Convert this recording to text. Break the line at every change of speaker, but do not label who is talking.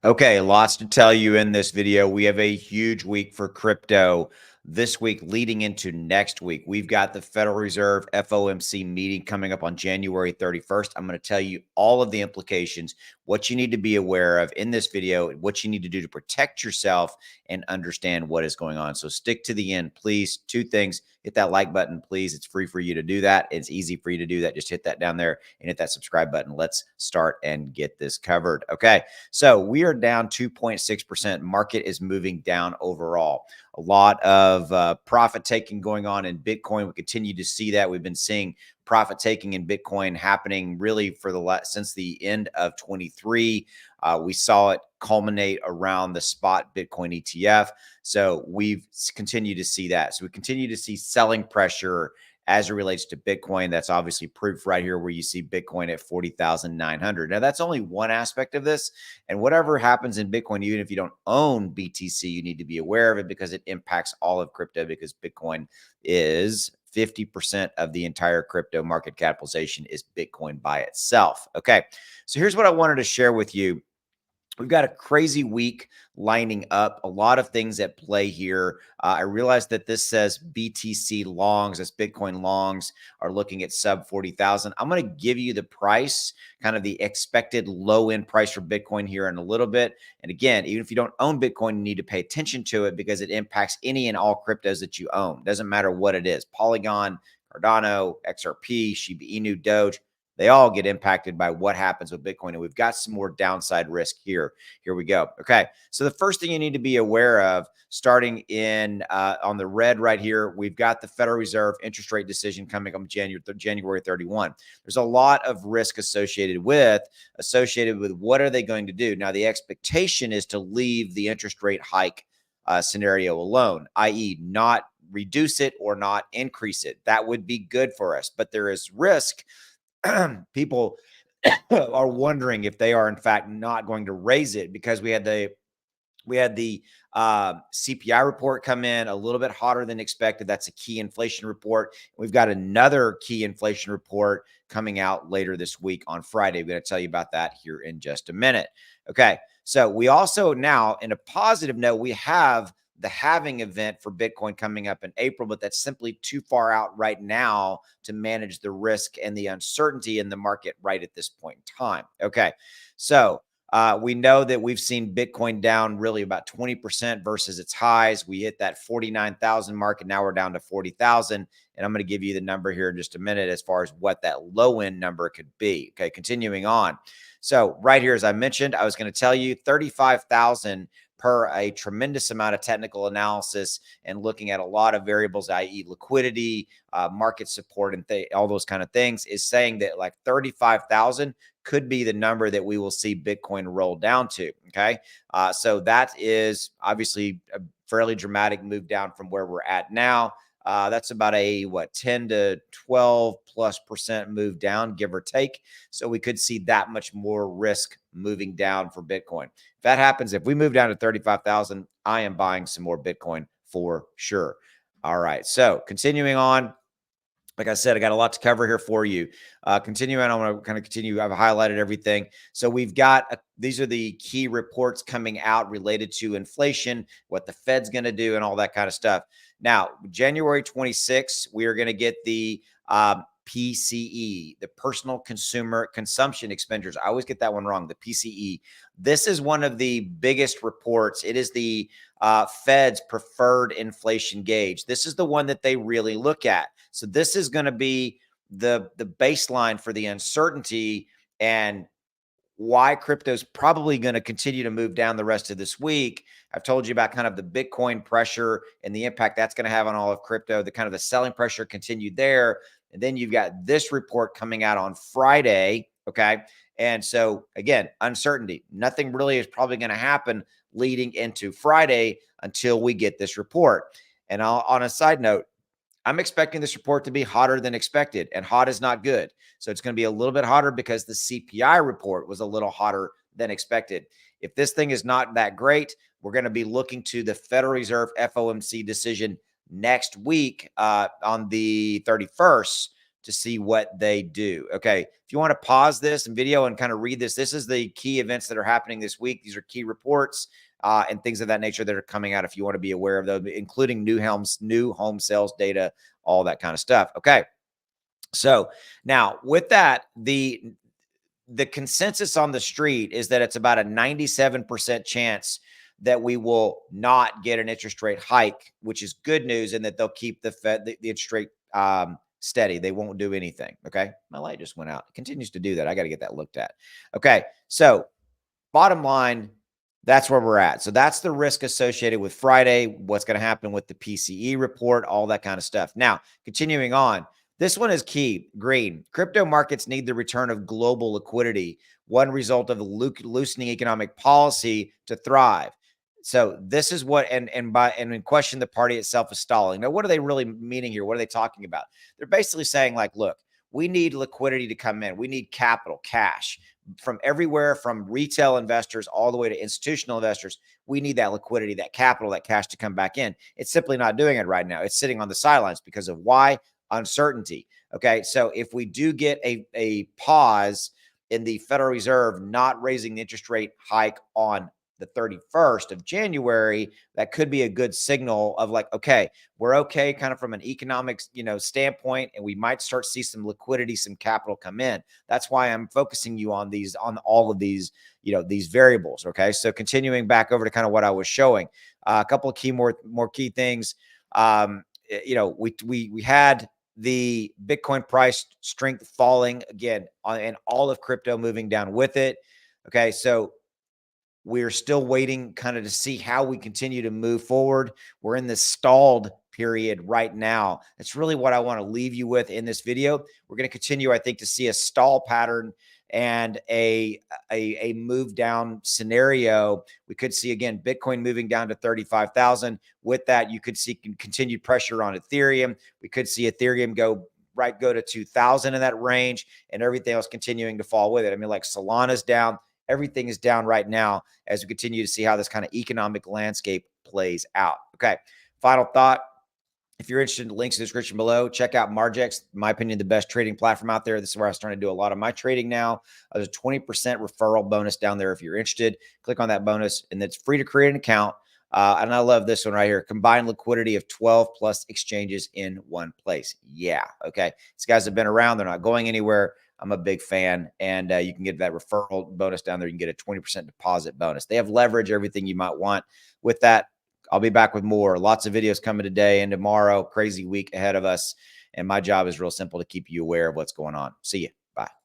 Okay, lots to tell you in this video. We have a huge week for crypto this week leading into next week. We've got the Federal Reserve FOMC meeting coming up on January 31st. I'm going to tell you all of the implications, what you need to be aware of in this video, what you need to do to protect yourself and understand what is going on. So stick to the end, please. Two things. Hit that like button, please. It's free for you to do that. It's easy for you to do that. Just hit that down there and hit that subscribe button. Let's start and get this covered. Okay. So we are down 2.6%. Market is moving down overall. A lot of profit taking going on in Bitcoin. We continue to see that. We've been seeing profit taking in Bitcoin happening really for since the end of 23. We saw it culminate around the spot Bitcoin ETF. So we've continued to see that. So we continue to see selling pressure as it relates to Bitcoin. That's obviously proof right here where you see Bitcoin at 40,900. Now, that's only one aspect of this. And whatever happens in Bitcoin, even if you don't own BTC, you need to be aware of it because it impacts all of crypto, because Bitcoin is 50% of the entire crypto market capitalization is Bitcoin by itself. Okay. So here's what I wanted to share with you. We've got a crazy week lining up, a lot of things at play here. I realize that this says BTC longs, as Bitcoin longs are looking at sub 40,000. I'm going to give you the price, kind of the expected low end price for Bitcoin here in a little bit. And again, even if you don't own Bitcoin, you need to pay attention to it because it impacts any and all cryptos that you own. Doesn't matter what it is. Polygon, Cardano, XRP, Shiba Inu, Doge. They all get impacted by what happens with Bitcoin. And we've got some more downside risk here. Here we go. Okay. So the first thing you need to be aware of, starting in on the red right here, we've got the Federal Reserve interest rate decision coming up January 31. There's a lot of risk associated with what are they going to do. Now, the expectation is to leave the interest rate hike scenario alone, i.e. not reduce it or not increase it. That would be good for us. But there is risk. People are wondering if they are in fact not going to raise it, because we had the CPI report come in a little bit hotter than expected. That's a key inflation report. We've got another key inflation report coming out later this week on Friday. We're going to tell you about that here in just a minute. Okay. So we also now, in a positive note, we have the halving event for Bitcoin coming up in April, but that's simply too far out right now to manage the risk and the uncertainty in the market right at this point in time. Okay. So we know that we've seen Bitcoin down really about 20% versus its highs. We hit that 49,000 mark, and now we're down to 40,000. And I'm going to give you the number here in just a minute as far as what that low end number could be. Okay, continuing on. So right here, as I mentioned, I was going to tell you 35,000 per a tremendous amount of technical analysis and looking at a lot of variables, i.e. liquidity, market support, and all those kind of things, is saying that like 35,000 could be the number that we will see Bitcoin roll down to. Okay. So that is obviously a fairly dramatic move down from where we're at now. That's about a 10 to 12+% move down, give or take. So we could see that much more risk moving down for Bitcoin. If that happens, if we move down to 35,000, I am buying some more Bitcoin for sure. All right. So continuing on. Like I said, I got a lot to cover here for you. Continuing, I want to kind of continue. I've highlighted everything. So we've got, these are the key reports coming out related to inflation, what the Fed's going to do, and all that kind of stuff. Now, January 26th, we are going to get the PCE, the personal consumer consumption expenditures. I always get that one wrong, the PCE. This is one of the biggest reports. It is the Fed's preferred inflation gauge. This is the one that they really look at. So this is going to be the baseline for the uncertainty and why crypto is probably going to continue to move down the rest of this week. I've told you about kind of the Bitcoin pressure and the impact that's going to have on all of crypto. The kind of the selling pressure continued there. And then you've got this report coming out on Friday. Okay. And so again, uncertainty. Nothing really is probably going to happen leading into Friday until we get this report. And on a side note, I'm expecting this report to be hotter than expected, and hot is not good. So it's going to be a little bit hotter because the CPI report was a little hotter than expected. If this thing is not that great, we're going to be looking to the Federal Reserve FOMC decision next week on the 31st to see what they do. Okay. If you want to pause this video and kind of read this, this is the key events that are happening this week. These are key reports and things of that nature that are coming out if you want to be aware of those, including new home sales data, all that kind of stuff. Okay. So now with that, the consensus on the street is that it's about a 97% chance that we will not get an interest rate hike, which is good news, and that they'll keep the interest rate steady. They won't do anything. Okay. My light just went out. It continues to do that. I got to get that looked at. Okay. So bottom line, that's where we're at. So that's the risk associated with Friday, what's going to happen with the PCE report, all that kind of stuff. Now, continuing on, this one is key. Green. Crypto markets need the return of global liquidity, one result of loosening economic policy to thrive. So this is what, and in question, the party itself is stalling. Now, what are they really meaning here? What are they talking about? They're basically saying, like, look, we need liquidity to come in. We need capital, cash from everywhere, from retail investors all the way to institutional investors. We need that liquidity, that capital, that cash to come back in. It's simply not doing it right now. It's sitting on the sidelines because of why? Uncertainty. Okay. So if we do get a pause in the Federal Reserve not raising the interest rate hike on the 31st of January, that could be a good signal of like, okay, we're okay kind of from an economics, standpoint, and we might start to see some liquidity, some capital come in. That's why I'm focusing you on all of these, these variables. Okay. So continuing back over to kind of what I was showing, a couple of more key things. We had the Bitcoin price strength falling again and all of crypto moving down with it. Okay. So we're still waiting kind of to see how we continue to move forward. We're in this stalled period right now. That's really what I want to leave you with in this video. We're going to continue, I think, to see a stall pattern and a move down scenario. We could see, again, Bitcoin moving down to 35,000. With that, you could see continued pressure on Ethereum. We could see Ethereum go to 2,000 in that range, and everything else continuing to fall with it. I mean, like Solana's down. Everything is down right now as we continue to see how this kind of economic landscape plays out. Okay. Final thought. If you're interested, links in the description below. Check out Margex, in my opinion, the best trading platform out there. This is where I'm starting to do a lot of my trading now. There's a 20% referral bonus down there if you're interested. Click on that bonus, and it's free to create an account. And I love this one right here. Combined liquidity of 12 plus exchanges in one place. Yeah. Okay. These guys have been around. They're not going anywhere. I'm a big fan, and you can get that referral bonus down there. You can get a 20% deposit bonus. They have leverage, everything you might want. With that, I'll be back with more. Lots of videos coming today and tomorrow. Crazy week ahead of us, and my job is real simple: to keep you aware of what's going on. See you. Bye.